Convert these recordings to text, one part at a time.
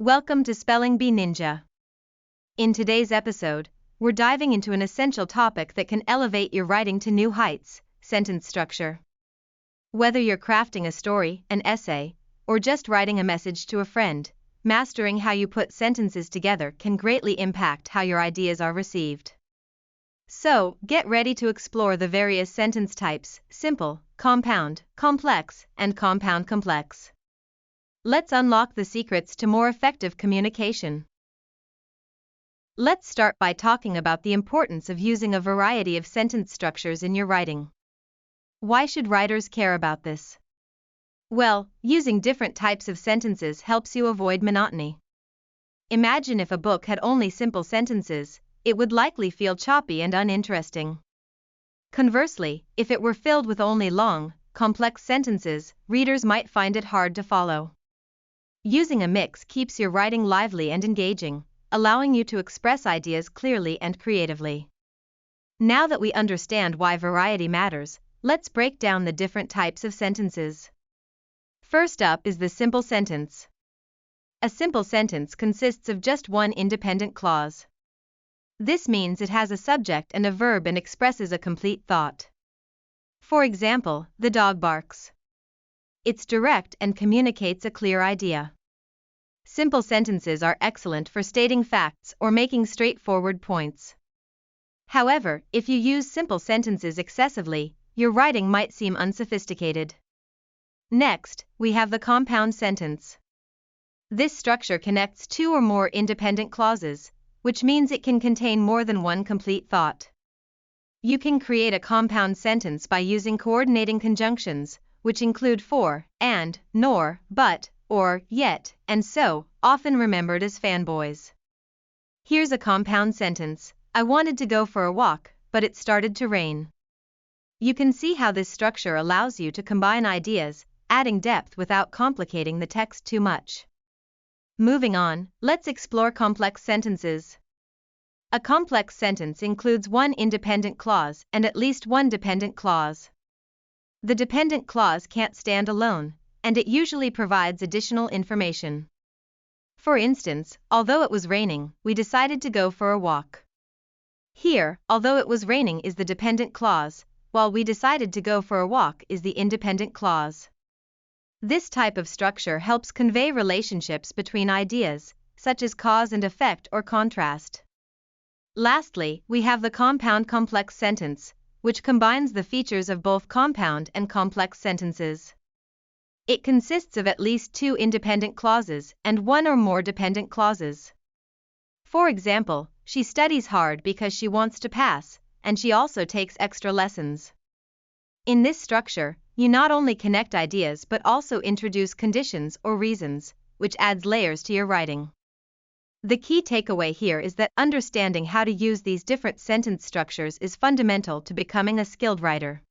Welcome to Spelling Bee Ninja. In today's episode, we're diving into an essential topic that can elevate your writing to new heights: sentence structure. Whether you're crafting a story, an essay, or just writing a message to a friend, mastering how you put sentences together can greatly impact how your ideas are received. So, get ready to explore the various sentence types: simple, compound, complex, and compound complex. Let's unlock the secrets to more effective communication. Let's start by talking about the importance of using a variety of sentence structures in your writing. Why should writers care about this? Well, using different types of sentences helps you avoid monotony. Imagine if a book had only simple sentences, it would likely feel choppy and uninteresting. Conversely, if it were filled with only long, complex sentences, readers might find it hard to follow. Using a mix keeps your writing lively and engaging, allowing you to express ideas clearly and creatively. Now that we understand why variety matters, let's break down the different types of sentences. First up is the simple sentence. A simple sentence consists of just one independent clause. This means it has a subject and a verb and expresses a complete thought. For example, the dog barks. It's direct and communicates a clear idea. Simple sentences are excellent for stating facts or making straightforward points. However, if you use simple sentences excessively, your writing might seem unsophisticated. Next, we have the compound sentence. This structure connects two or more independent clauses, which means it can contain more than one complete thought. You can create a compound sentence by using coordinating conjunctions, which include for, and, nor, but, or, yet, and so, often remembered as fanboys. Here's a compound sentence: I wanted to go for a walk, but it started to rain. You can see how this structure allows you to combine ideas, adding depth without complicating the text too much. Moving on, let's explore complex sentences. A complex sentence includes one independent clause and at least one dependent clause. The dependent clause can't stand alone, and it usually provides additional information. For instance, although it was raining, we decided to go for a walk. Here, although it was raining is the dependent clause, while we decided to go for a walk is the independent clause. This type of structure helps convey relationships between ideas, such as cause and effect or contrast. Lastly, we have the compound complex sentence, which combines the features of both compound and complex sentences. It consists of at least two independent clauses and one or more dependent clauses. For example, she studies hard because she wants to pass, and she also takes extra lessons. In this structure, you not only connect ideas but also introduce conditions or reasons, which adds layers to your writing. The key takeaway here is that understanding how to use these different sentence structures is fundamental to becoming a skilled writer.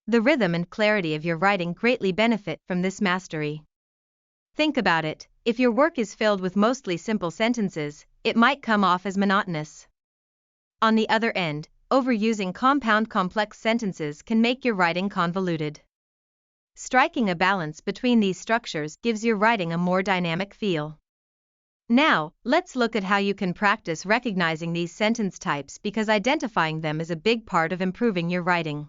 The rhythm and clarity of your writing greatly benefit from this mastery. Think about it: if your work is filled with mostly simple sentences, it might come off as monotonous. On the other end, overusing compound complex sentences can make your writing convoluted. Striking a balance between these structures gives your writing a more dynamic feel. Now, let's look at how you can practice recognizing these sentence types, because identifying them is a big part of improving your writing.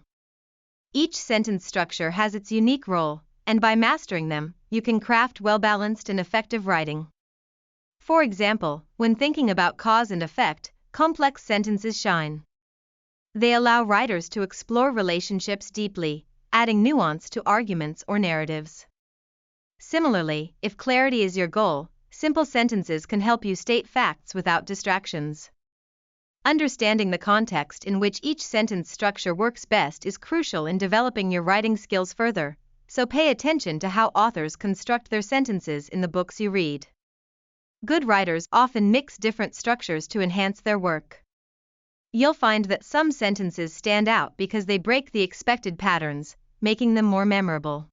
Each sentence structure has its unique role, and by mastering them, you can craft well-balanced and effective writing. For example, when thinking about cause and effect, complex sentences shine. They allow writers to explore relationships deeply, adding nuance to arguments or narratives. Similarly, if clarity is your goal, simple sentences can help you state facts without distractions. Understanding the context in which each sentence structure works best is crucial in developing your writing skills further, so pay attention to how authors construct their sentences in the books you read. Good writers often mix different structures to enhance their work. You'll find that some sentences stand out because they break the expected patterns, making them more memorable.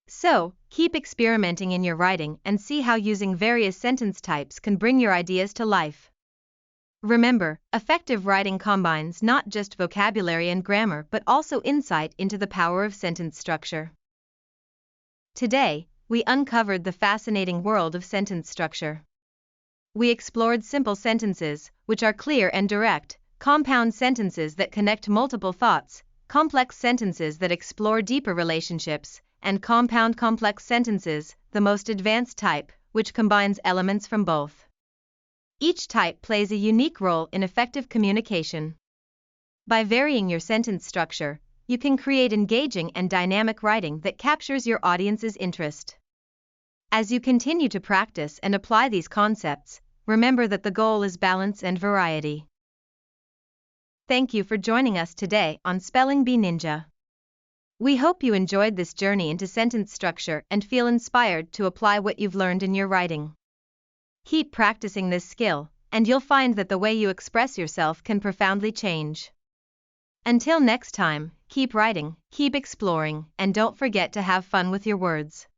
So, keep experimenting in your writing and see how using various sentence types can bring your ideas to life. Remember, effective writing combines not just vocabulary and grammar but also insight into the power of sentence structure. Today, we uncovered the fascinating world of sentence structure. We explored simple sentences, which are clear and direct, compound sentences that connect multiple thoughts, complex sentences that explore deeper relationships, and compound complex sentences, the most advanced type, which combines elements from both. Each type plays a unique role in effective communication. By varying your sentence structure, you can create engaging and dynamic writing that captures your audience's interest. As you continue to practice and apply these concepts, remember that the goal is balance and variety. Thank you for joining us today on Spelling Bee Ninja. We hope you enjoyed this journey into sentence structure and feel inspired to apply what you've learned in your writing. Keep practicing this skill, and you'll find that the way you express yourself can profoundly change. Until next time, keep writing, keep exploring, and don't forget to have fun with your words.